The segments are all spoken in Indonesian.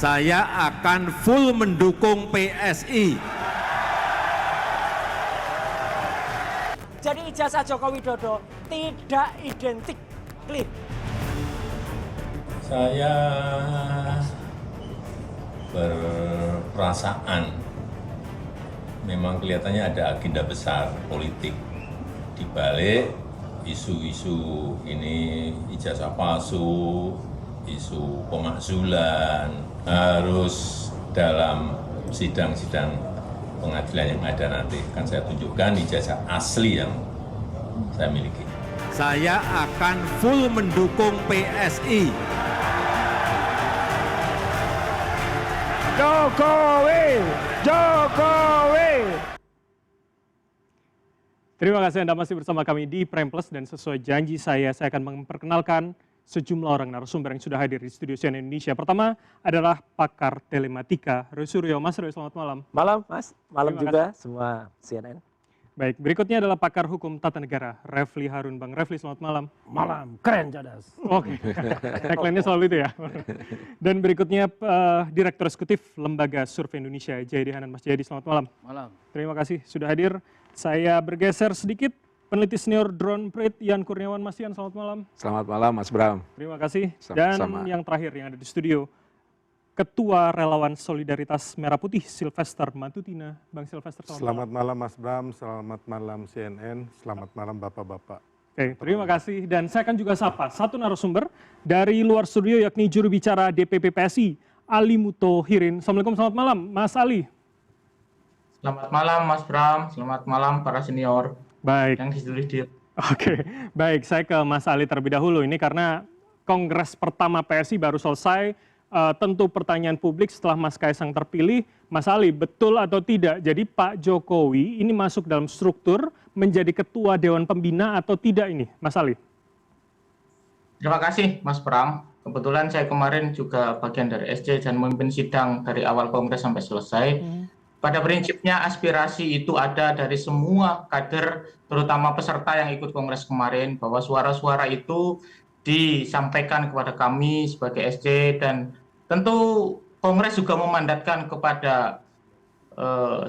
Saya akan full mendukung PSI. Jadi ijazah Joko Widodo tidak identik klip. Saya berperasaan memang kelihatannya ada agenda besar politik di balik isu-isu ini, ijazah palsu, isu pemakzulan, harus dalam sidang-sidang pengadilan yang ada nanti akan saya tunjukkan ijazah asli yang saya miliki. Saya akan full mendukung PSI. Jokowi, Jokowi. Terima kasih Anda masih bersama kami di Prime Plus dan sesuai janji saya akan memperkenalkan sejumlah orang narasumber yang sudah hadir di studio CNN Indonesia. Pertama adalah pakar telematika Roy Suryo. Mas Roy, selamat malam. Malam, Mas. Malam Terima juga kasih. semua CNN. Baik, berikutnya adalah pakar hukum tata negara Refli Harun. Bang Refli, selamat malam. Malam, keren cadas. Oke, tagline-nya selalu itu ya. Dan berikutnya Direktur Eksekutif Lembaga Survei Indonesia, Jayadi Hanan. Mas Jayadi, selamat malam. Malam. Terima kasih sudah hadir. Saya bergeser sedikit, peneliti senior Drone Prit, Ian Kurniawan. Mas Ian, selamat malam. Selamat malam Mas Bram. Terima kasih. Sama-sama. Dan yang terakhir yang ada di studio, Ketua Relawan Solidaritas Merah Putih, Silvester Matutina. Bang Silvester, Selamat malam Mas Bram, selamat malam CNN, selamat malam Bapak-Bapak. Oke, terima kasih. Dan saya akan juga sapa satu narasumber dari luar studio, yakni juru bicara DPP PSI, Ali Mutohirin. Assalamualaikum, selamat malam Mas Ali. Selamat malam Mas Bram, selamat malam para senior Baik. yang di studio. Oke, baik. Saya ke Mas Ali terlebih dahulu. Ini karena Kongres pertama PSI baru selesai. Tentu pertanyaan publik setelah Mas Kaisang terpilih, Mas Ali, betul atau tidak? Jadi Pak Jokowi ini masuk dalam struktur menjadi ketua Dewan Pembina atau tidak ini, Mas Ali? Terima kasih Mas Bram. Kebetulan saya kemarin juga bagian dari SC dan memimpin sidang dari awal Kongres sampai selesai. Pada prinsipnya aspirasi itu ada dari semua kader, terutama peserta yang ikut Kongres kemarin, bahwa suara-suara itu disampaikan kepada kami sebagai SC, dan tentu Kongres juga memandatkan kepada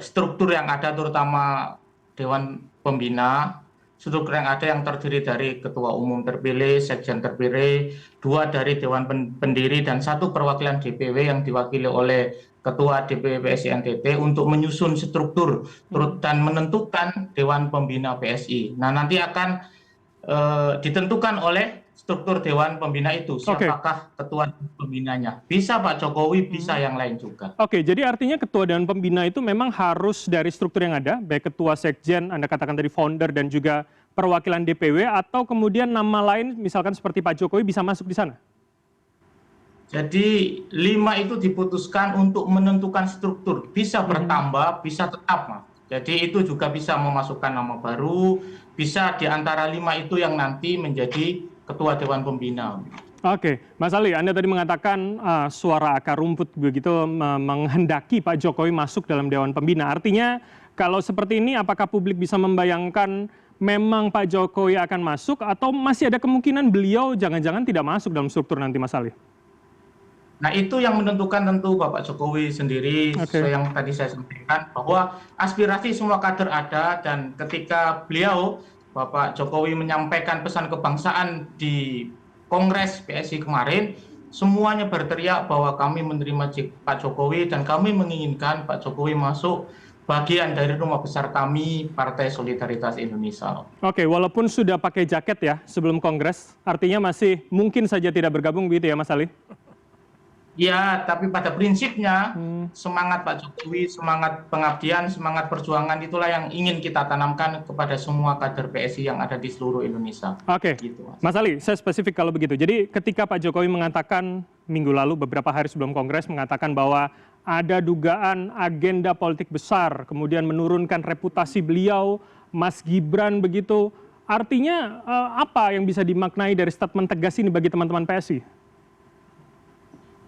struktur yang ada, terutama Dewan Pembina, struktur yang ada yang terdiri dari Ketua Umum terpilih, Sekjen terpilih, 2 dari Dewan Pendiri, dan 1 perwakilan DPW yang diwakili oleh Ketua DPW PSI NTT untuk menyusun struktur dan menentukan Dewan Pembina PSI. Nah, nanti akan ditentukan oleh struktur Dewan Pembina itu, siapakah ketua pembinanya. Bisa Pak Jokowi, bisa yang lain juga. Oke, jadi artinya ketua Dewan Pembina itu memang harus dari struktur yang ada, baik ketua Sekjen, Anda katakan tadi founder, dan juga perwakilan DPW, atau kemudian nama lain misalkan seperti Pak Jokowi bisa masuk di sana? Jadi 5 itu diputuskan untuk menentukan struktur, bisa bertambah, bisa tetap, Mas. Jadi itu juga bisa memasukkan nama baru, bisa di antara 5 itu yang nanti menjadi Ketua Dewan Pembina. Oke, Mas Ali, Anda tadi mengatakan suara akar rumput begitu menghendaki Pak Jokowi masuk dalam Dewan Pembina. Artinya kalau seperti ini apakah publik bisa membayangkan memang Pak Jokowi akan masuk atau masih ada kemungkinan beliau jangan-jangan tidak masuk dalam struktur nanti, Mas Ali? Nah, itu yang menentukan tentu Bapak Jokowi sendiri, sesuai yang tadi saya sampaikan, bahwa aspirasi semua kader ada, dan ketika beliau, Bapak Jokowi, menyampaikan pesan kebangsaan di Kongres PSI kemarin, semuanya berteriak bahwa kami menerima Pak Jokowi dan kami menginginkan Pak Jokowi masuk bagian dari rumah besar kami, Partai Solidaritas Indonesia. Oke, walaupun sudah pakai jaket ya sebelum Kongres, artinya masih mungkin saja tidak bergabung begitu ya Mas Ali? Ya, tapi pada prinsipnya semangat Pak Jokowi, semangat pengabdian, semangat perjuangan itulah yang ingin kita tanamkan kepada semua kader PSI yang ada di seluruh Indonesia. Oke, gitu, Mas Ali, saya spesifik kalau begitu. Jadi ketika Pak Jokowi mengatakan minggu lalu beberapa hari sebelum Kongres mengatakan bahwa ada dugaan agenda politik besar, kemudian menurunkan reputasi beliau, Mas Gibran begitu. Artinya apa yang bisa dimaknai dari statement tegas ini bagi teman-teman PSI?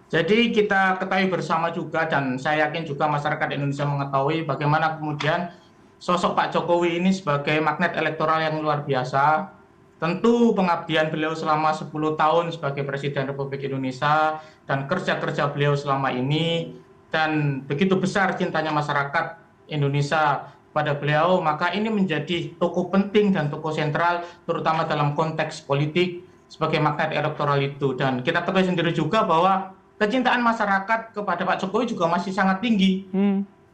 Jadi kita ketahui bersama juga, dan saya yakin juga masyarakat Indonesia mengetahui bagaimana kemudian sosok Pak Jokowi ini sebagai magnet elektoral yang luar biasa, tentu pengabdian beliau selama 10 tahun sebagai Presiden Republik Indonesia dan kerja-kerja beliau selama ini dan begitu besar cintanya masyarakat Indonesia pada beliau, maka ini menjadi tokoh penting dan tokoh sentral terutama dalam konteks politik sebagai magnet elektoral itu. Dan kita ketahui sendiri juga bahwa kecintaan masyarakat kepada Pak Jokowi juga masih sangat tinggi.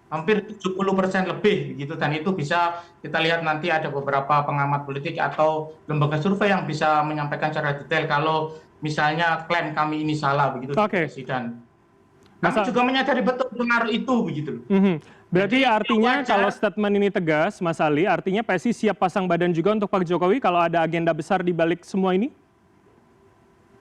Hampir 70% lebih gitu, dan itu bisa kita lihat nanti ada beberapa pengamat politik atau lembaga survei yang bisa menyampaikan secara detail kalau misalnya klaim kami ini salah begitu. Oke. Dan kami juga menyadari betul pengaruh itu begitu. Berarti Jadi, artinya wajar. kalau statement ini tegas, Mas Ali, artinya PSI siap pasang badan juga untuk Pak Jokowi kalau ada agenda besar di balik semua ini?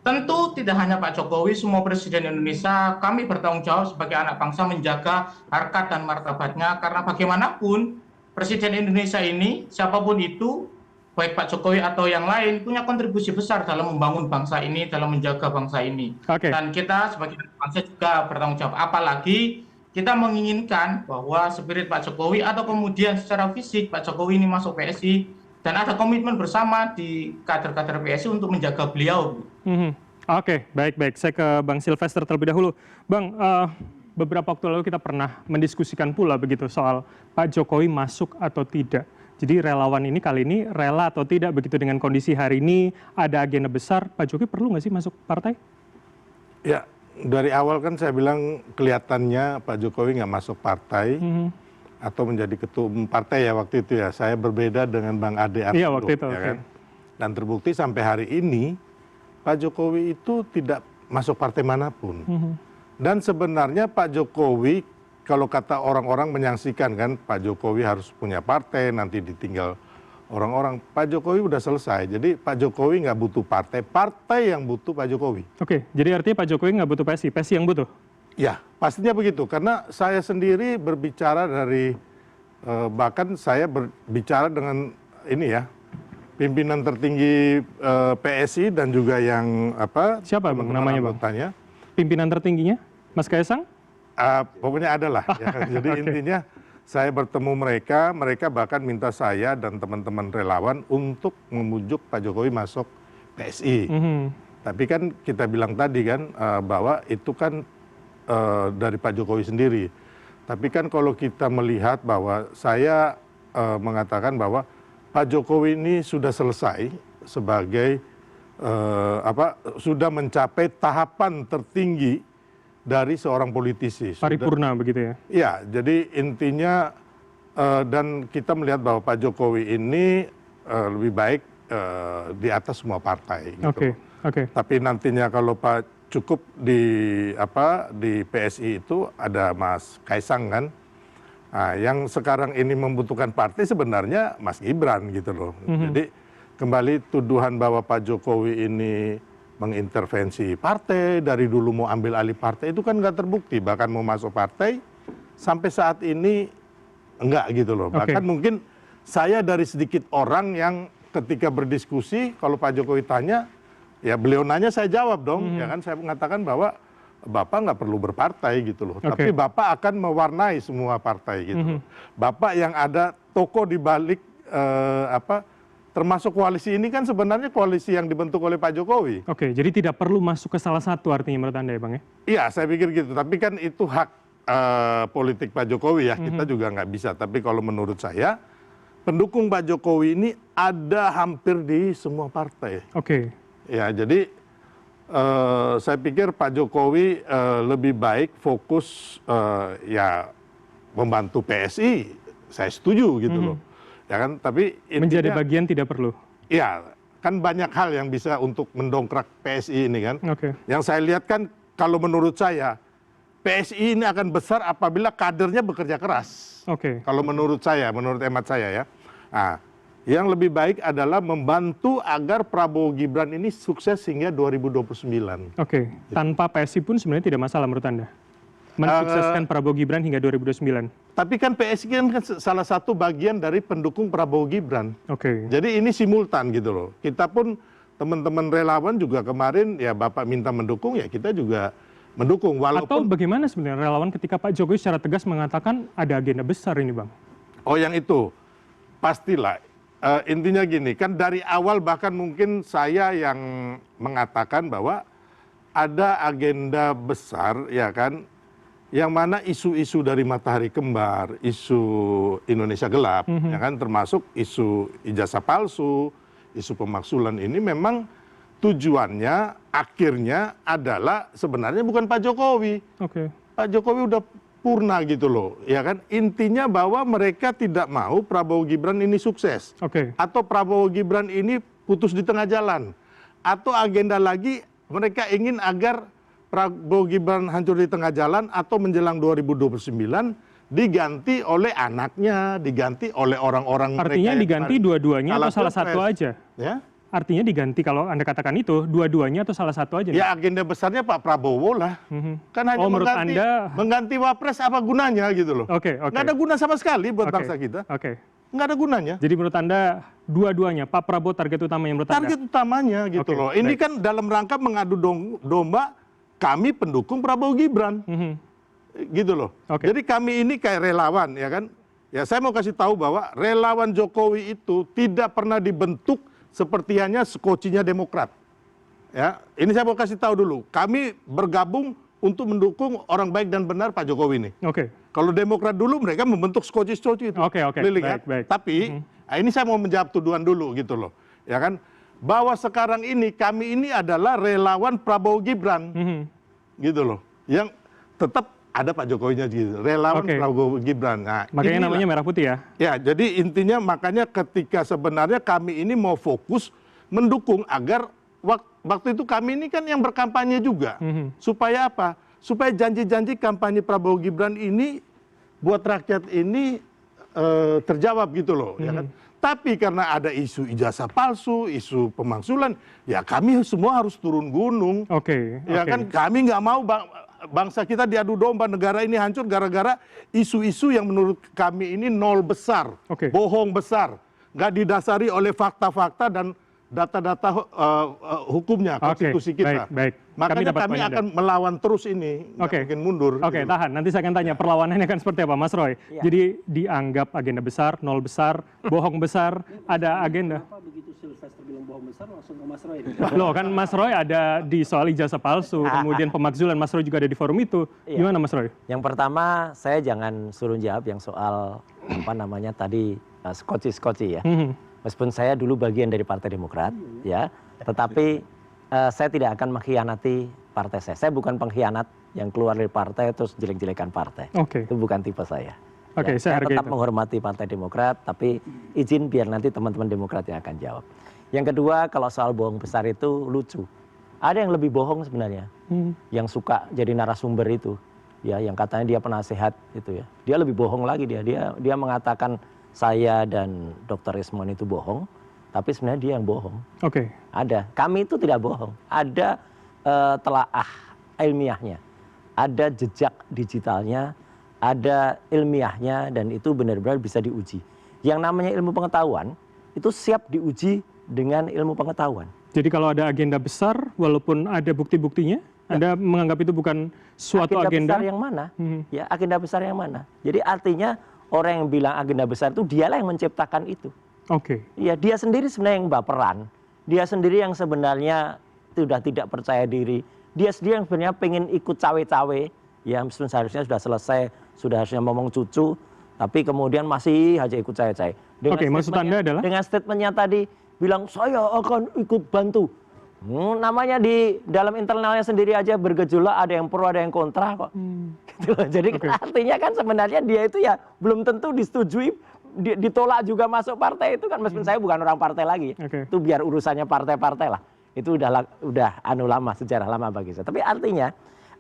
Tentu tidak hanya Pak Jokowi, semua presiden Indonesia, kami bertanggung jawab sebagai anak bangsa menjaga harkat dan martabatnya, karena bagaimanapun presiden Indonesia ini, siapapun itu, baik Pak Jokowi atau yang lain, punya kontribusi besar dalam membangun bangsa ini, dalam menjaga bangsa ini. Oke. Dan kita sebagai anak bangsa juga bertanggung jawab. Apalagi kita menginginkan bahwa spirit Pak Jokowi atau kemudian secara fisik Pak Jokowi ini masuk PSI, dan ada komitmen bersama di kader-kader PSI untuk menjaga beliau. Oke, baik-baik. Saya ke Bang Silvester terlebih dahulu. Bang, beberapa waktu lalu kita pernah mendiskusikan pula begitu soal Pak Jokowi masuk atau tidak. Jadi relawan ini kali ini rela atau tidak begitu dengan kondisi hari ini, ada agenda besar, Pak Jokowi perlu nggak sih masuk partai? Ya, dari awal kan saya bilang kelihatannya Pak Jokowi nggak masuk partai atau menjadi ketua umum partai ya waktu itu ya. Saya berbeda dengan Bang Ade Armando. Iya, waktu itu, ya oke. kan? Dan terbukti sampai hari ini Pak Jokowi itu tidak masuk partai manapun. Dan sebenarnya Pak Jokowi, kalau kata orang-orang menyaksikan kan, Pak Jokowi harus punya partai, nanti ditinggal orang-orang. Pak Jokowi udah selesai, jadi Pak Jokowi nggak butuh partai, partai yang butuh Pak Jokowi. Oke, jadi artinya Pak Jokowi nggak butuh PSI, PSI yang butuh? Ya, pastinya begitu. Karena saya sendiri berbicara dari, bahkan saya berbicara dengan ini ya, pimpinan tertinggi PSI dan juga yang apa? Siapa Bang namanya Bang? Anggotanya. Pimpinan tertingginya? Mas Kaisang? Pokoknya ada lah. Ya. Jadi intinya saya bertemu mereka, mereka bahkan minta saya dan teman-teman relawan untuk memujuk Pak Jokowi masuk PSI. Tapi kan kita bilang tadi kan bahwa itu kan dari Pak Jokowi sendiri. Tapi kan kalau kita melihat bahwa saya mengatakan bahwa Pak Jokowi ini sudah selesai sebagai sudah mencapai tahapan tertinggi dari seorang politisi. Paripurna begitu ya? Ya, jadi intinya dan kita melihat bahwa Pak Jokowi ini lebih baik di atas semua partai. Gitu. Oke. Tapi nantinya kalau Pak cukup di PSI itu ada Mas Kaisang kan. Nah, yang sekarang ini membutuhkan partai sebenarnya Mas Gibran gitu loh. Jadi kembali tuduhan bahwa Pak Jokowi ini mengintervensi partai, dari dulu mau ambil alih partai itu kan nggak terbukti. Bahkan mau masuk partai sampai saat ini enggak gitu loh. Bahkan mungkin saya dari sedikit orang yang ketika berdiskusi kalau Pak Jokowi tanya, ya beliau nanya saya jawab dong. Ya kan saya mengatakan bahwa Bapak nggak perlu berpartai gitu loh. Tapi Bapak akan mewarnai semua partai gitu loh. Bapak yang ada tokoh di balik termasuk koalisi ini kan sebenarnya koalisi yang dibentuk oleh Pak Jokowi. Oke, jadi tidak perlu masuk ke salah satu artinya menurut Anda ya Bang ya? Iya, saya pikir gitu. Tapi kan itu hak politik Pak Jokowi ya, kita juga nggak bisa. Tapi kalau menurut saya, pendukung Pak Jokowi ini ada hampir di semua partai. Oke. Ya, jadi saya pikir Pak Jokowi lebih baik fokus ya membantu PSI. Saya setuju gitu loh. Ya kan, tapi intinya, menjadi bagian tidak perlu. Iya, kan banyak hal yang bisa untuk mendongkrak PSI ini kan. Yang saya lihat kan kalau menurut saya PSI ini akan besar apabila kadernya bekerja keras. Kalau menurut saya, menurut hemat saya ya. Nah, yang lebih baik adalah membantu agar Prabowo Gibran ini sukses hingga 2029. Tanpa PSI pun sebenarnya tidak masalah menurut Anda? Mensukseskan Prabowo Gibran hingga 2029. Tapi kan PSI kan salah satu bagian dari pendukung Prabowo Gibran. Jadi ini simultan gitu loh. Kita pun teman-teman relawan juga kemarin ya Bapak minta mendukung ya kita juga mendukung. Walaupun atau bagaimana sebenarnya relawan ketika Pak Jokowi secara tegas mengatakan ada agenda besar ini Bang? Oh yang itu pastilah intinya gini, kan dari awal bahkan mungkin saya yang mengatakan bahwa ada agenda besar, ya kan, yang mana isu-isu dari Matahari Kembar, isu Indonesia Gelap, ya kan, termasuk isu ijazah palsu, isu pemaksulan ini memang tujuannya akhirnya adalah sebenarnya bukan Pak Jokowi. Oke. Pak Jokowi udah purna gitu loh, ya kan. Intinya bahwa mereka tidak mau Prabowo Gibran ini sukses. Oke. Atau Prabowo Gibran ini putus di tengah jalan. Atau agenda lagi mereka ingin agar Prabowo Gibran hancur di tengah jalan atau menjelang 2029 diganti oleh anaknya, diganti oleh orang-orang mereka. Artinya yang diganti dua-duanya atau salah satu pilpres. aja? Ya? Artinya diganti kalau Anda katakan itu dua-duanya atau salah satu aja? Ya agenda besarnya Pak Prabowo lah. Kan hanya menurut mengganti, Anda- mengganti wapres apa gunanya gitu loh. Oke. Nggak ada guna sama sekali buat Oke. bangsa kita. Oke. Nggak ada gunanya. Jadi menurut Anda dua-duanya Pak Prabowo target utamanya menurut Target Anda? utamanya gitu Oke, loh. Ini baik. kan dalam rangka mengadu domba kami pendukung Prabowo Gibran. Gitu loh. Oke. Jadi kami ini kayak relawan, ya kan. Ya saya mau kasih tahu bahwa relawan Jokowi itu tidak pernah dibentuk seperti hanya skocinya Demokrat. Ya, ini saya mau kasih tahu dulu. Kami bergabung untuk mendukung orang baik dan benar Pak Jokowi ini. Oke. Kalau Demokrat dulu mereka membentuk skoci-skoci itu. Oke, Keliling, baik, kan? baik. Tapi ini saya mau menjawab tuduhan dulu gitu loh. Ya kan? Bahwa sekarang ini kami ini adalah relawan Prabowo Gibran. Gitu loh. Yang tetap ada Pak Jokowinya gitu. Relawan Oke. Prabowo Gibran. Nah, Makanya inilah. namanya merah putih ya? Ya, jadi intinya makanya ketika sebenarnya kami ini mau fokus mendukung agar waktu itu kami ini kan yang berkampanye juga. Supaya apa? Supaya janji-janji kampanye Prabowo Gibran ini buat rakyat ini terjawab gitu loh. Ya kan? Tapi karena ada isu ijazah palsu, isu pemaksulan, ya kami semua harus turun gunung. Oke. Ya oke. kan kami nggak mau bangsa kita diadu domba, negara ini hancur gara-gara isu-isu yang menurut kami ini nol besar, Oke. bohong besar, nggak didasari oleh fakta-fakta dan data-data hukumnya, Oke, konstitusi kita. baik. Makanya dapat kami poin Anda. akan melawan terus ini, nggak Oke. mungkin mundur. Oke, gitu. tahan. Nanti saya akan tanya perlawanannya akan seperti apa, Mas Roy. Iya. Jadi dianggap agenda besar, nol besar, bohong besar, ada agenda. Begitu Sylvester bilang bohong besar langsung ke Mas Roy. Loh kan Mas Roy ada di soal ijazah palsu, kemudian pemakzulan, Mas Roy juga ada di forum itu. Iya. Gimana Mas Roy? Yang pertama, saya jangan suruh jawab yang soal apa namanya tadi skoci-skoci ya. Meskipun saya dulu bagian dari Partai Demokrat, ya, tetapi saya tidak akan mengkhianati partai saya. Saya bukan pengkhianat yang keluar dari partai terus jelek-jelekan partai. Oke. Itu bukan tipe saya. Oke, Ya, saya hargai tetap itu. menghormati Partai Demokrat, tapi izin biar nanti teman-teman Demokrat yang akan jawab. Yang kedua, kalau soal bohong besar itu lucu. Ada yang lebih bohong sebenarnya, yang suka jadi narasumber itu, ya, yang katanya dia penasehat itu ya. Dia lebih bohong lagi dia mengatakan saya dan Dr. Ismon itu bohong, tapi sebenarnya dia yang bohong. Oke. Ada. Kami itu tidak bohong. Ada telaah ilmiahnya, ada jejak digitalnya, ada ilmiahnya, dan itu benar-benar bisa diuji. Yang namanya ilmu pengetahuan itu siap diuji dengan ilmu pengetahuan. Jadi kalau ada agenda besar, walaupun ada bukti-buktinya, Anda menganggap itu bukan suatu agenda? Besar yang mana? Ya, agenda besar yang mana? Jadi artinya orang yang bilang agenda besar itu dialah yang menciptakan itu. Oke. Ya, dia sendiri sebenarnya yang baperan. Dia sendiri yang sebenarnya sudah tidak percaya diri. Dia sendiri yang sebenarnya pengen ikut cawe-cawe. Ya, meskipun seharusnya sudah selesai, sudah harusnya ngomong cucu, tapi kemudian masih aja ikut cawe-cawe. Oke, maksud Anda adalah? Dengan statementnya tadi, bilang saya akan ikut bantu. Namanya di dalam internalnya sendiri aja bergejolak, ada yang pro, ada yang kontra kok. Gitu loh. Jadi artinya kan sebenarnya dia itu ya belum tentu disetujui, ditolak juga masuk partai itu kan, meskipun saya bukan orang partai lagi. Oke. Itu biar urusannya partai-partai lah. Itu udah anu lama, sejarah lama bagi saya. Tapi artinya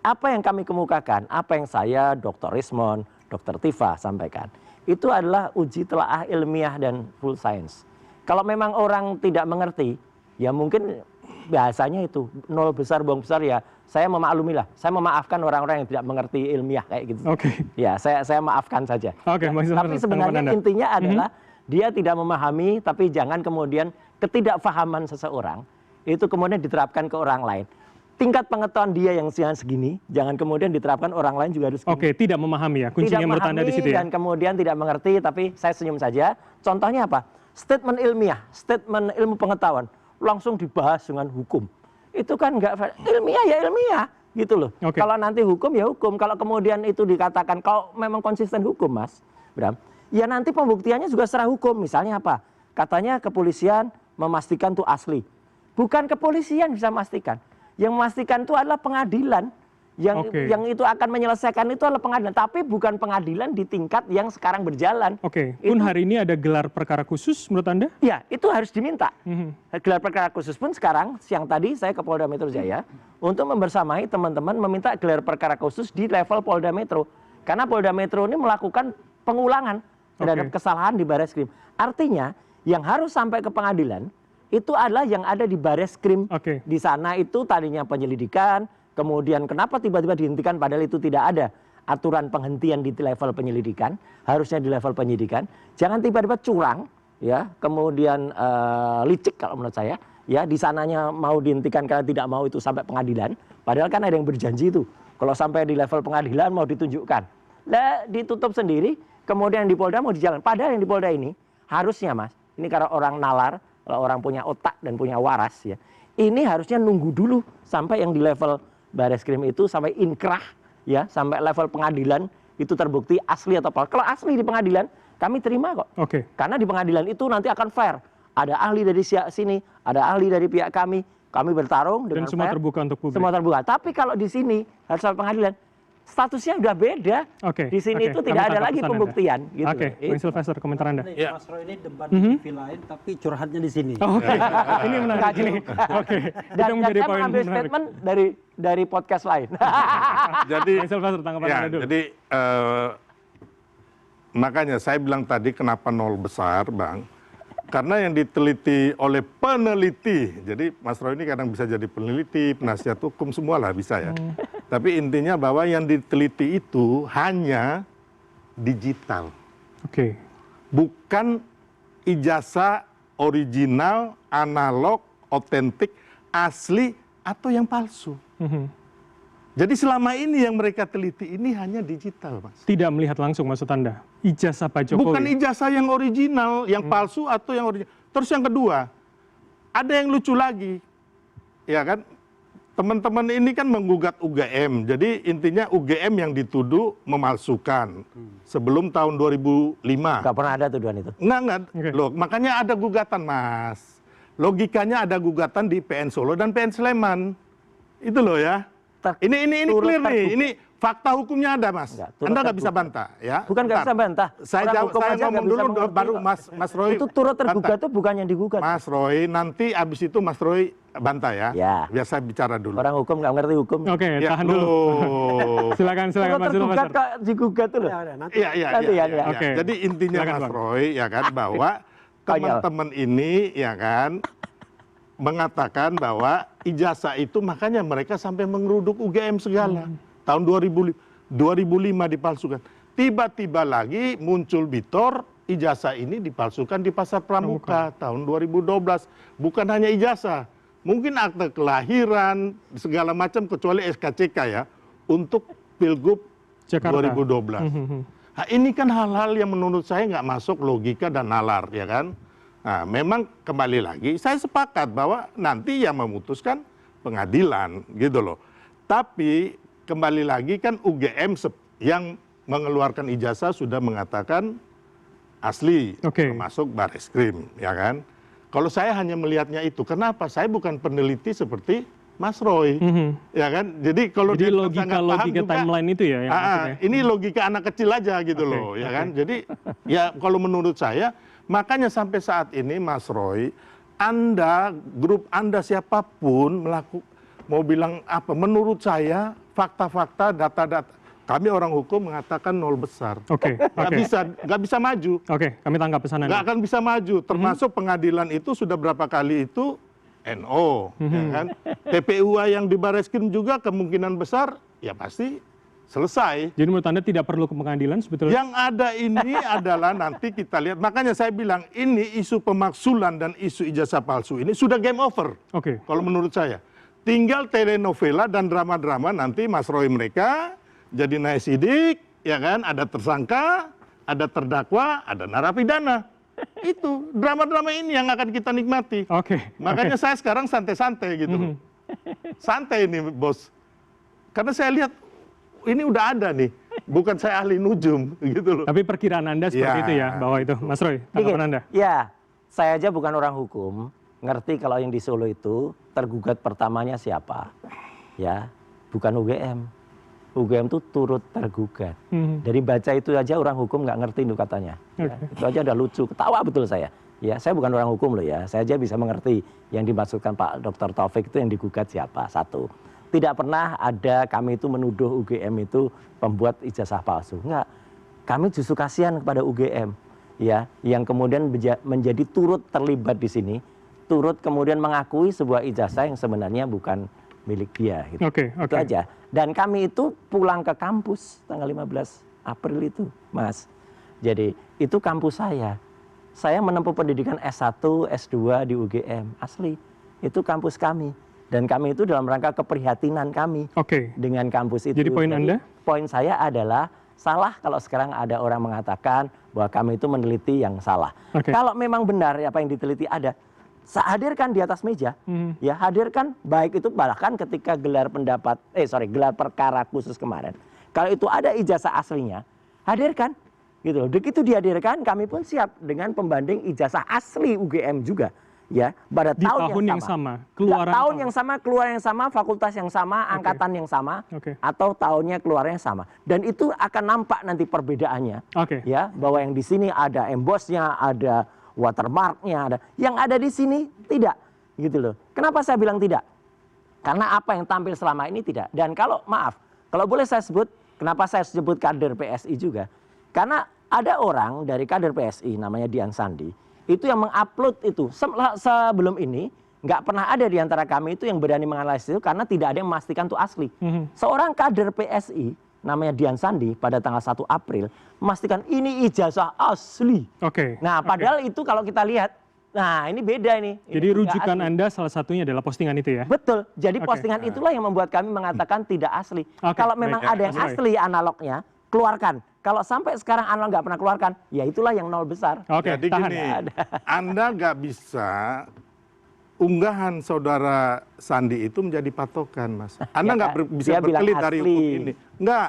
apa yang kami kemukakan, apa yang saya, Dr. Rismon, Dr. Tifa sampaikan, itu adalah uji telaah ilmiah dan full science. Kalau memang orang tidak mengerti, ya mungkin bahasanya itu nol besar, bohong besar, ya saya memaklumi lah. Saya memaafkan orang-orang yang tidak mengerti ilmiah kayak gitu. Oke. Ya, saya maafkan saja. Oke, maksud Tapi sebenarnya Anda. intinya adalah dia tidak memahami, tapi jangan kemudian ketidakfahaman seseorang itu kemudian diterapkan ke orang lain. Tingkat pengetahuan dia yang segini, jangan kemudian diterapkan orang lain juga harus segini. Oke, tidak memahami ya. Kuncinya Tidak menurut Anda di memahami situ ya. dan kemudian tidak mengerti, tapi saya senyum saja. Contohnya apa? statement ilmiah, statement ilmu pengetahuan langsung dibahas dengan hukum. Itu kan nggak fair. Ilmiah ya ilmiah gitu loh. Oke. Kalau nanti hukum ya hukum. Kalau kemudian itu dikatakan kalau memang konsisten hukum, Mas Bram, ya nanti pembuktiannya juga secara hukum. Misalnya apa? Katanya kepolisian memastikan itu asli. Bukan kepolisian bisa memastikan. Yang memastikan itu adalah pengadilan. Yang itu akan menyelesaikan itu adalah pengadilan, tapi bukan pengadilan di tingkat yang sekarang berjalan. Oke, pun hari ini ada gelar perkara khusus menurut Anda? Ya, itu harus diminta. Gelar perkara khusus pun sekarang, siang tadi saya ke Polda Metro Jaya untuk membersamai teman-teman meminta gelar perkara khusus di level Polda Metro. Karena Polda Metro ini melakukan pengulangan terhadap kesalahan di Bareskrim. Artinya, yang harus sampai ke pengadilan itu adalah yang ada di Bareskrim. Di sana itu tadinya penyelidikan, kemudian kenapa tiba-tiba dihentikan padahal itu tidak ada aturan penghentian di level penyelidikan, harusnya di level penyidikan. Jangan tiba-tiba curang, ya, kemudian licik kalau menurut saya, ya, di sananya mau dihentikan karena tidak mau itu sampai pengadilan, padahal kan ada yang berjanji itu. Kalau sampai di level pengadilan mau ditunjukkan. Lah ditutup sendiri, kemudian di Polda mau dijalan. Padahal yang di Polda ini harusnya, Mas, ini karena orang nalar, kalau orang punya otak dan punya waras, ya, ini harusnya nunggu dulu sampai yang di level Bareskrim itu sampai inkrah, ya, sampai level pengadilan itu terbukti asli atau palsu. Kalau asli di pengadilan kami terima kok. Karena di pengadilan itu nanti akan fair. Ada ahli dari sini, ada ahli dari pihak kami bertarung dengan dan semua fair, terbuka untuk publik. semua terbuka. Tapi kalau di sini harus sampai pengadilan, statusnya udah beda. Di sini itu tidak ada lagi pembuktian. Gitu. Bang Sylvester, komentar Anda. Mas Roy ini debat di TV lain, tapi curhatnya di sini. Ini menarik. Dan saya mengambil statement dari podcast lain. Jadi, Bang Sylvester, tanggapan ya, Anda dulu. jadi makanya saya bilang tadi kenapa nol besar, Bang. Karena yang diteliti oleh peneliti, jadi Mas Roy ini kadang bisa jadi peneliti, penasihat hukum, semua lah bisa ya. Tapi intinya bahwa yang diteliti itu hanya digital. Bukan ijazah original, analog, otentik, asli, atau yang palsu. Jadi selama ini yang mereka teliti ini hanya digital, Mas. Tidak melihat langsung maksud Anda, ijazah Pak Jokowi? Bukan ijazah yang original, yang palsu atau yang original. Terus yang kedua, ada yang lucu lagi. Ya kan, teman-teman ini kan menggugat UGM. Jadi intinya UGM yang dituduh memalsukan sebelum tahun 2005. Gak pernah ada tuduhan itu? Enggak. Loh, makanya ada gugatan, Mas. Logikanya ada gugatan di PN Solo dan PN Sleman. Itu loh ya. Ini clear nih, ini fakta hukumnya ada, Mas. Anda nggak bisa bantah, ya? Bukan nggak bisa bantah. Saya ngomong dulu, baru Mas Roy. Itu turut tergugat itu bukan yang digugat. Mas Roy, nanti abis itu Mas Roy bantah ya. Biar saya bicara dulu. Orang hukum nggak ngerti hukum. Tahan dulu. Silakan Mas Sylvester. Tergugat kok digugat tuh loh. Iya. Jadi intinya Mas Roy, ya kan, bahwa teman-teman ini, ya kan, mengatakan bahwa ijazah itu makanya mereka sampai mengeruduk UGM segala. Tahun 2005 dipalsukan. Tiba-tiba lagi muncul Bitor, ijazah ini dipalsukan di Pasar Pramuka tahun 2012. Bukan hanya ijazah, mungkin akte kelahiran, segala macam kecuali SKCK ya, untuk Pilgub Jakarta 2012. Nah, ini kan hal-hal yang menurut saya nggak masuk logika dan nalar, ya kan? Nah, memang kembali lagi, saya sepakat bahwa nanti yang memutuskan pengadilan, gitu loh. Tapi kembali lagi kan UGM yang mengeluarkan ijazah sudah mengatakan asli, termasuk Bareskrim, ya kan? Kalau saya hanya melihatnya itu, kenapa? Saya bukan peneliti seperti Mas Roy, ya kan? Jadi kalau dia logika timeline itu ya? Ini logika anak kecil aja gitu loh, ya kan? Jadi ya kalau menurut saya, makanya sampai saat ini Mas Roy, Anda, grup Anda siapapun mau bilang apa? Menurut saya fakta-fakta, data-data, kami orang hukum mengatakan nol besar. Nggak bisa maju. Kami tangkap pesanan. Nggak akan bisa maju. Termasuk pengadilan itu sudah berapa kali itu NO, ya kan? TPUA yang di Bareskrim juga kemungkinan besar ya pasti selesai. Jadi menurut Anda tidak perlu ke pengadilan sebetulnya? Yang ada ini adalah nanti kita lihat. Makanya saya bilang ini isu pemaksulan dan isu ijazah palsu ini sudah game over. Kalau menurut saya. Tinggal telenovela dan drama-drama nanti Mas Roy mereka jadi naik sidik, ya kan? Ada tersangka, ada terdakwa, ada narapidana. Itu drama-drama ini yang akan kita nikmati. Oke. Makanya saya sekarang santai-santai gitu loh. Santai ini bos. Karena saya lihat ini udah ada nih. Bukan saya ahli nujum gitu loh. Tapi perkiraan Anda seperti Ya, itu ya, bahwa itu. Mas Roy, tanggapan Anda? Ya, saya aja bukan orang hukum, ngerti kalau yang di Solo itu tergugat pertamanya siapa. Ya, bukan UGM. UGM itu turut tergugat. Dari baca itu aja orang hukum nggak ngerti itu katanya. Ya, itu aja udah lucu, ketawa betul saya. Ya, saya bukan orang hukum loh ya. Saya aja bisa mengerti yang dimaksudkan Pak Dr. Taufik itu yang digugat siapa. Satu. Tidak pernah ada kami itu menuduh UGM itu pembuat ijazah palsu. Enggak. Kami justru kasihan kepada UGM ya, yang kemudian menjadi turut terlibat di sini, turut kemudian mengakui sebuah ijazah yang sebenarnya bukan milik dia gitu. Itu aja. Dan kami itu pulang ke kampus tanggal 15 April itu, Mas. Jadi itu kampus saya. Saya menempuh pendidikan S1, S2 di UGM, asli. Itu kampus kami. Dan kami itu dalam rangka keprihatinan kami dengan kampus itu. Jadi poin Anda? Poin saya adalah salah kalau sekarang ada orang mengatakan bahwa kami itu meneliti yang salah. Kalau memang benar apa yang diteliti ada, hadirkan di atas meja, ya hadirkan, baik itu bahkan ketika gelar perkara khusus kemarin. Kalau itu ada ijazah aslinya, hadirkan, gitu loh. Begitu dihadirkan, kami pun siap dengan pembanding ijazah asli UGM juga. Ya, pada di tahun yang sama, tahun yang sama, keluaran yang sama, fakultas yang sama, angkatan yang sama, atau tahunnya keluarnya yang sama. Dan itu akan nampak nanti perbedaannya. Ya, bahwa yang di sini ada embossnya, ada watermarknya, ada. Yang ada di sini tidak, gitu loh. Kenapa saya bilang tidak? Karena apa yang tampil selama ini tidak. Dan kalau maaf, kalau boleh saya sebut, kenapa saya sebut kader PSI juga? Karena ada orang dari kader PSI namanya Dian Sandi. Itu yang mengupload itu. Sebelum ini nggak pernah ada di antara kami itu yang berani menganalisis itu karena tidak ada yang memastikan itu asli. Seorang kader PSI namanya Dian Sandi pada tanggal 1 April memastikan ini ijazah asli. Nah, padahal itu kalau kita lihat, nah ini beda ini. Jadi rujukan Anda salah satunya adalah postingan itu ya? Betul. Jadi postingan itulah yang membuat kami mengatakan tidak asli. Kalau memang ada yang asli analognya, keluarkan. Kalau sampai sekarang analog nggak pernah keluarkan, ya itulah yang nol besar. Jadi gini, Anda nggak bisa unggahan saudara Sandi itu menjadi patokan, Mas. Anda nggak bisa berkelit dari hukum ini. Nggak.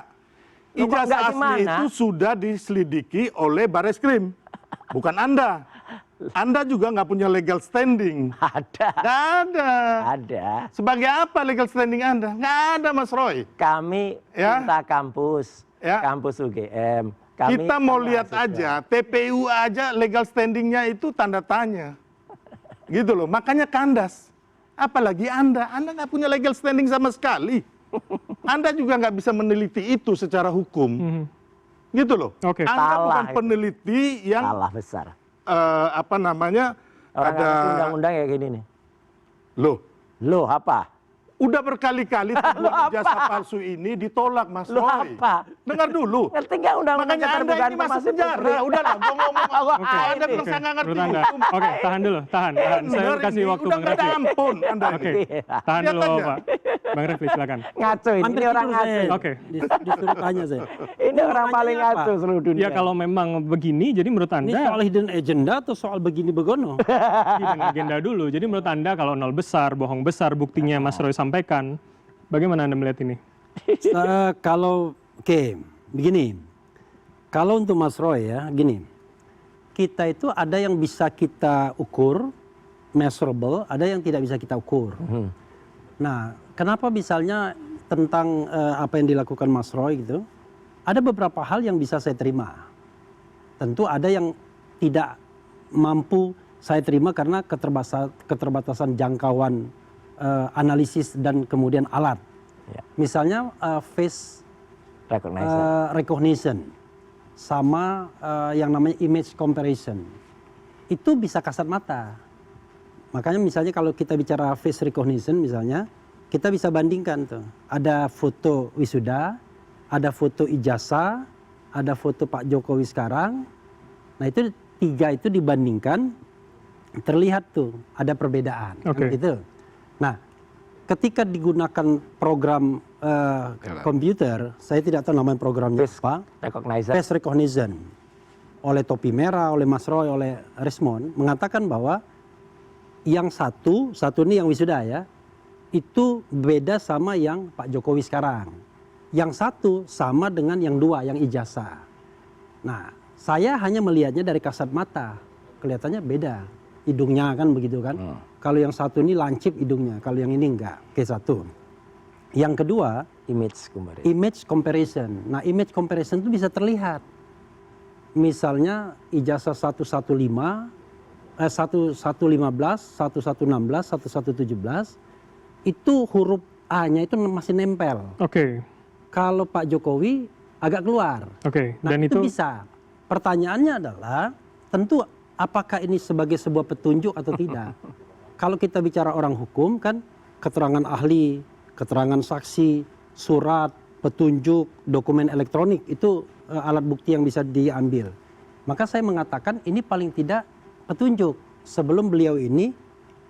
Ijazah asli itu sudah diselidiki oleh Bareskrim, bukan Anda. Anda juga nggak punya legal standing. Ada. Nggak ada. Ada. Sebagai apa legal standing Anda? Nggak ada, Mas Roy. Kami minta kampus. Kampus UGM. Kita mau lihat aja, TPU aja legal standingnya itu tanda tanya. Gitu loh, makanya kandas. Apalagi Anda nggak punya legal standing sama sekali. Anda juga nggak bisa meneliti itu secara hukum. Gitu loh. Anda bukan peneliti yang salah besar. Apa namanya? Ada undang-undang kayak gini nih. Loh apa? Udah berkali-kali teguhan ijazah palsu ini ditolak, Mas Roy. Apa? Dengar dulu. Ngerti nggak undang-undang Makanya Anda ini masuk penjara. Udahlah, mau ngomong. Anda bilang saya nggak ngerti hukum. Tahan dulu, tahan. Saya kasih waktu Bang Refli. Ampun, Anda ini. Tahan dulu, Pak. Bang Refli, silakan. Ngaco ini orang ngaco. Disuruh tanya saya. Ini orang paling ngaco seluruh dunia. Ya kalau memang begini, jadi menurut Anda. Ini soal hidden agenda atau soal begini begono? Hidden agenda dulu. Jadi menurut Anda kalau nol besar, bohong besar, buktinya Mas Roy sampaikan, bagaimana Anda melihat ini? Begini. Kalau untuk Mas Roy ya, gini. Kita itu ada yang bisa kita ukur, measurable, ada yang tidak bisa kita ukur. Nah, kenapa misalnya tentang apa yang dilakukan Mas Roy gitu, ada beberapa hal yang bisa saya terima. Tentu ada yang tidak mampu saya terima karena keterbatasan jangkauan analisis dan kemudian alat. Misalnya face recognition sama yang namanya image comparison. Itu bisa kasat mata. Makanya misalnya kalau kita bicara face recognition misalnya, kita bisa bandingkan tuh. Ada foto wisuda, ada foto ijazah, ada foto Pak Jokowi sekarang. Nah itu 3 itu dibandingkan, terlihat tuh ada perbedaan. Gitu. Nah, ketika digunakan program komputer, saya tidak tahu namanya programnya apa. Face recognition. oleh Topi Merah, oleh Mas Roy, oleh Rismond mengatakan bahwa yang satu ini yang wisuda ya, itu beda sama yang Pak Jokowi sekarang. Yang satu sama dengan yang dua, yang ijazah. Nah, saya hanya melihatnya dari kasat mata, kelihatannya beda. Hidungnya kan begitu kan. Kalau yang satu ini lancip hidungnya, kalau yang ini enggak. Oke, satu. Yang kedua, image comparison. Nah, image comparison itu bisa terlihat. Misalnya ijazah 115, 1115, 1116, 1117, itu huruf A-nya itu masih nempel. Oke. Kalau Pak Jokowi agak keluar. Oke. Nah, Dan itu bisa. Pertanyaannya adalah, tentu apakah ini sebagai sebuah petunjuk atau tidak? Kalau kita bicara orang hukum kan, keterangan ahli, keterangan saksi, surat, petunjuk, dokumen elektronik, itu alat bukti yang bisa diambil. Maka saya mengatakan ini paling tidak petunjuk sebelum beliau ini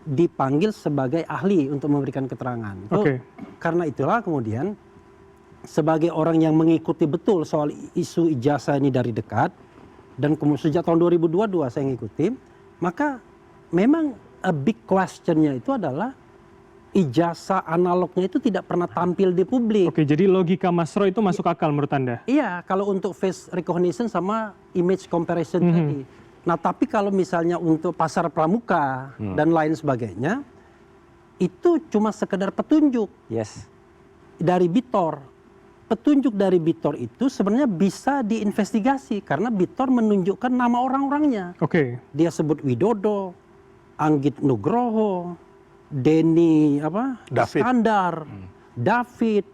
dipanggil sebagai ahli untuk memberikan keterangan. Oke. Karena itulah kemudian sebagai orang yang mengikuti betul soal isu ijazah ini dari dekat, dan sejak tahun 2022 saya ngikuti, maka memang a big question-nya itu adalah ijazah analognya itu tidak pernah tampil di publik. Oke, jadi logika Mas Roy itu masuk akal menurut Anda? Iya, kalau untuk face recognition sama image comparison tadi. Nah, tapi kalau misalnya untuk pasar pramuka dan lain sebagainya, itu cuma sekedar petunjuk dari Bitor. Petunjuk dari Bitor itu sebenarnya bisa diinvestigasi karena Bitor menunjukkan nama orang-orangnya. Oke. Dia sebut Widodo, Anggit Nugroho, Denny David. Iskandar, David,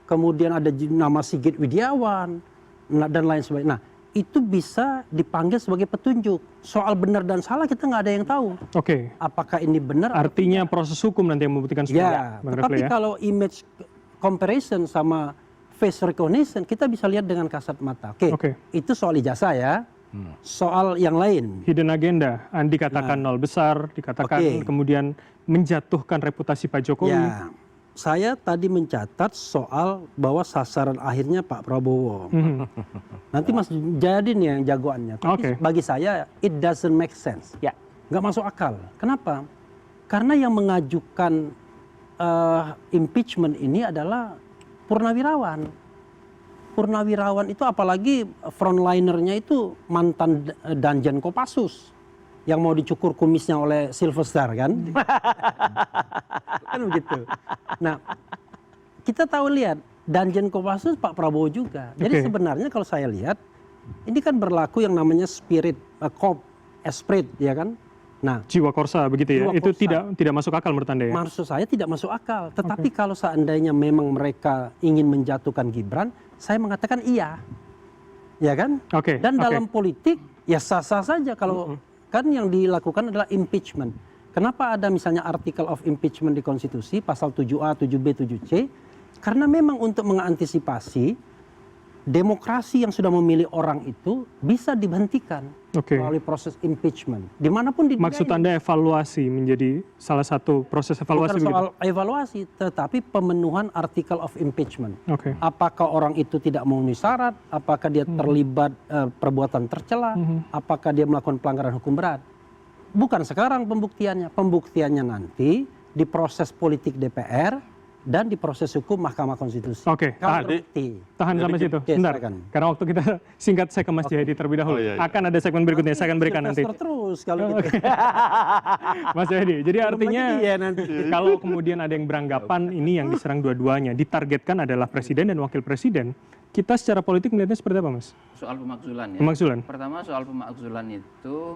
kemudian ada nama Sigit Widiawan dan lain sebagainya. Nah, itu bisa dipanggil sebagai petunjuk. Soal benar dan salah kita nggak ada yang tahu. Oke. Apakah ini benar? Artinya proses hukum nanti yang membuktikan seperti Ya, tetapi kalau image comparison sama face recognition kita bisa lihat dengan kasat mata. Oke. Itu soal ijazah ya. Soal yang lain. Hidden agenda, Andi katakan nol besar, dikatakan kemudian menjatuhkan reputasi Pak Jokowi. Ya, saya tadi mencatat soal bahwa sasaran akhirnya Pak Prabowo. Nanti Mas Jayadin yang jagoannya. Tapi bagi saya it doesn't make sense. Ya. Nggak masuk akal. Kenapa? Karena yang mengajukan impeachment ini adalah Purnawirawan. Purnawirawan itu apalagi frontlinernya itu mantan Danjen Kopassus yang mau dicukur kumisnya oleh Sylvester kan? Kan begitu. Nah, kita tahu lihat Danjen Kopassus Pak Prabowo juga. Jadi sebenarnya kalau saya lihat ini kan berlaku yang namanya spirit corp esprit ya kan? Nah, jiwa korsa begitu ya. Itu korsa. tidak masuk akal menurut Anda ya? Maksud saya tidak masuk akal. Tetapi kalau seandainya memang mereka ingin menjatuhkan Gibran, saya mengatakan iya. Ya kan? Dan dalam politik ya sah-sah saja kalau kan yang dilakukan adalah impeachment. Kenapa ada misalnya artikel of impeachment di konstitusi pasal 7A, 7B, 7C? Karena memang untuk mengantisipasi demokrasi yang sudah memilih orang itu bisa dihentikan melalui proses impeachment. Dimanapun di dunia. Maksud Anda evaluasi menjadi salah satu proses evaluasi? Bukan soal evaluasi, tetapi pemenuhan artikel of impeachment. Apakah orang itu tidak memenuhi syarat? Apakah dia terlibat perbuatan tercela? Apakah dia melakukan pelanggaran hukum berat? Bukan sekarang pembuktiannya. Pembuktiannya nanti di proses politik DPR dan di proses hukum Mahkamah Konstitusi. Tahan sampai situ. Sebentar. Karena waktu kita singkat, saya ke Mas Jayadi terlebih dahulu. Akan ada segmen berikutnya, saya akan berikan nanti. Terus kalau gitu. Mas Jayadi, jadi artinya kalau kemudian ada yang beranggapan ini yang diserang dua-duanya, ditargetkan adalah presiden dan wakil presiden, kita secara politik melihatnya seperti apa, Mas? Soal pemakzulan ya. Pemakzulan. Pertama soal pemakzulan itu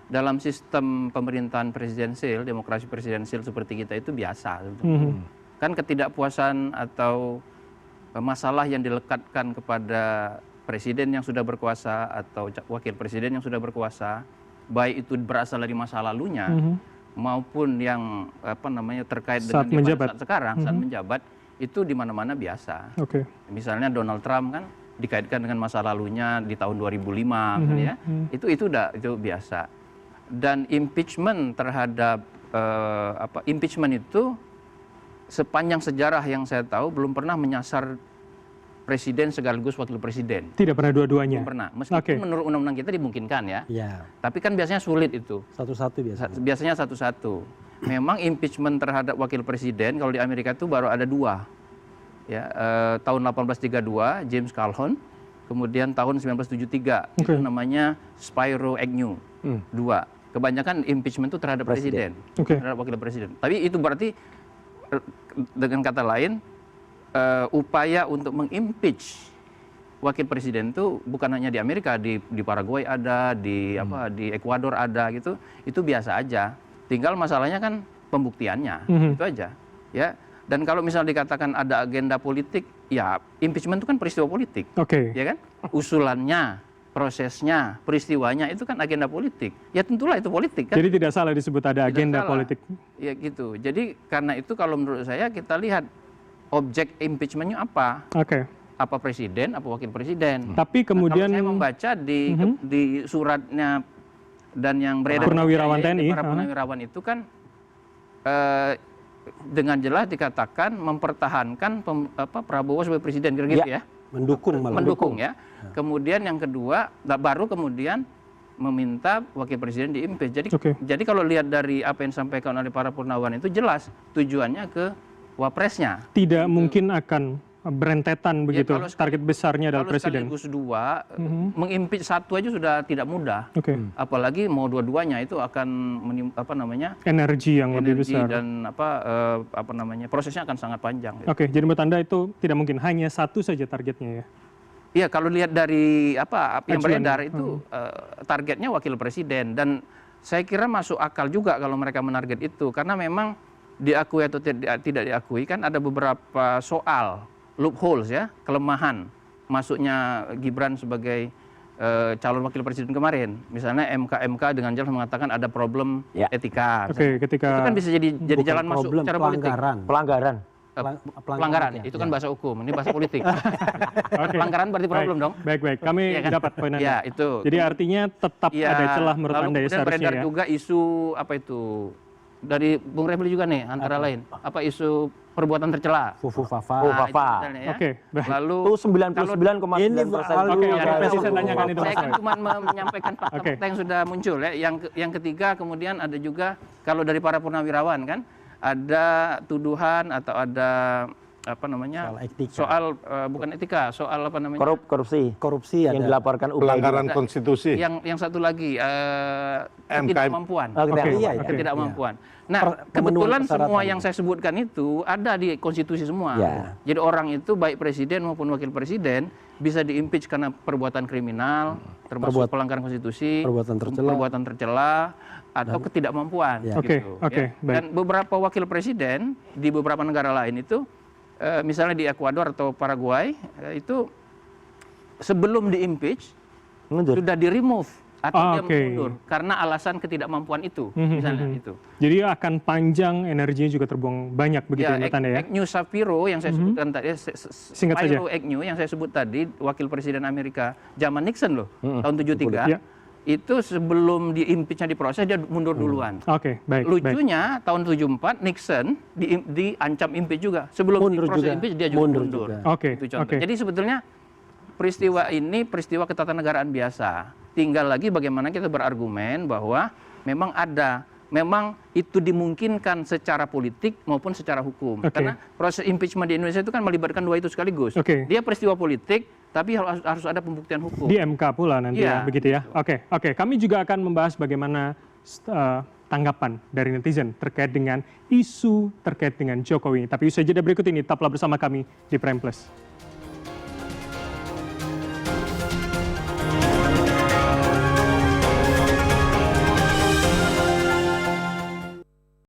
dalam sistem pemerintahan presidensil, demokrasi presidensil seperti kita itu biasa. Kan ketidakpuasan atau masalah yang dilekatkan kepada presiden yang sudah berkuasa atau wakil presiden yang sudah berkuasa, baik itu berasal dari masa lalunya maupun yang terkait dengan saat sekarang, saat menjabat, itu di mana-mana biasa. Misalnya Donald Trump kan dikaitkan dengan masa lalunya di tahun 2005 kan ya. Itu biasa. Dan impeachment terhadap impeachment itu sepanjang sejarah yang saya tahu belum pernah menyasar presiden sekaligus wakil presiden. Tidak pernah dua-duanya. Belum pernah. Meskipun menurut undang-undang kita dimungkinkan ya. Ya, Tapi kan biasanya sulit itu. satu-satu biasanya. Biasanya satu-satu. Memang impeachment terhadap wakil presiden kalau di Amerika itu baru ada 2. Ya, tahun 1832 James Calhoun, kemudian tahun 1973 itu namanya Spiro Agnew. 2. Kebanyakan impeachment itu terhadap presiden, terhadap wakil presiden. Tapi itu berarti dengan kata lain upaya untuk mengimpeach wakil presiden itu bukan hanya di Amerika, di Paraguay ada, di Ekuador ada gitu, itu biasa aja. Tinggal masalahnya kan pembuktiannya, itu aja. Ya, dan kalau misalnya dikatakan ada agenda politik, ya impeachment itu kan peristiwa politik, ya kan? Usulannya, prosesnya, peristiwanya itu kan agenda politik. Ya tentulah itu politik kan. Jadi tidak salah disebut ada agenda politik. Ya gitu. Jadi karena itu kalau menurut saya kita lihat objek impeachmentnya apa? Apa presiden, apa wakil presiden? Tapi kemudian kalau saya membaca di suratnya dan yang beredar Purnawirawan TNI, para purnawirawan itu kan dengan jelas dikatakan mempertahankan Prabowo sebagai presiden, kira-kira ya. Mendukung ya. Kemudian yang kedua, baru kemudian meminta wakil presiden diimpeach. Jadi kalau lihat dari apa yang disampaikan oleh para purnawirawan itu jelas tujuannya ke wapresnya. Tidak mungkin akan berentetan begitu target besarnya adalah presiden. Kalau sekaligus 2, mengimpeach 1 aja sudah tidak mudah. Apalagi mau dua-duanya itu akan energi yang lebih besar dan prosesnya akan sangat panjang. Jadi menurut Anda itu tidak mungkin hanya satu saja targetnya ya? Iya, kalau lihat dari yang beredar itu targetnya wakil presiden, dan saya kira masuk akal juga kalau mereka menarget itu karena memang diakui atau tidak diakui kan ada beberapa soal loopholes ya, kelemahan masuknya Gibran sebagai calon wakil presiden kemarin. Misalnya MK dengan jelas mengatakan ada problem etika. Ketika itu kan bisa jadi jalan masuk secara politik. Pelanggaran, itu kan bahasa hukum, ini bahasa politik. Pelanggaran berarti problem dong. Baik, kami dapat poin Anda. Ya, itu. Jadi artinya tetap ada celah menurut Anda ya seharusnya beredar juga isu dari Bung Refli juga nih antara lain isu perbuatan tercela. Fufafa. Lalu itu 99,9%. Saya tanyakan itu. Saya kan cuma menyampaikan fakta-fakta yang sudah muncul ya. Yang ketiga kemudian ada juga kalau dari para purnawirawan kan ada tuduhan atau ada soal bukan etika, soal korupsi yang dilaporkan pelanggaran konstitusi. Yang satu lagi ketidakmampuan. Ketidakmampuan. Nah, kebetulan semua yang saya sebutkan itu ada di konstitusi semua. Jadi orang itu baik presiden maupun wakil presiden bisa diimpeach karena perbuatan kriminal, termasuk pelanggaran konstitusi, perbuatan tercela atau ketidakmampuan. Dan beberapa wakil presiden di beberapa negara lain itu misalnya di Ekuador atau Paraguay itu sebelum diimpeach sudah di-remove atau dia mundur karena alasan ketidakmampuan itu, misalnya itu. Jadi akan panjang, energinya juga terbuang banyak begitu ya menurut Anda ya? Agnew Shapiro yang saya sebutkan tadi, singkat saja. Agnew yang saya sebut tadi, wakil presiden Amerika zaman Nixon loh, tahun 73. Itu sebelum diimpeachnya diproses dia mundur duluan. Lucunya tahun 74 Nixon diancam impeach juga. Sebelum diproses impeach dia juga mundur. Itu contoh. Jadi sebetulnya peristiwa ini peristiwa ketatanegaraan biasa. Tinggal lagi bagaimana kita berargumen bahwa memang itu dimungkinkan secara politik maupun secara hukum. Karena proses impeachment di Indonesia itu kan melibatkan dua itu sekaligus. Dia peristiwa politik, tapi harus ada pembuktian hukum. Di MK pula nanti ya, begitu ya. Oke. Kami juga akan membahas bagaimana tanggapan dari netizen terkait dengan isu terkait dengan Jokowi. Tapi usai jeda berikut ini, tetaplah bersama kami di Prime Plus.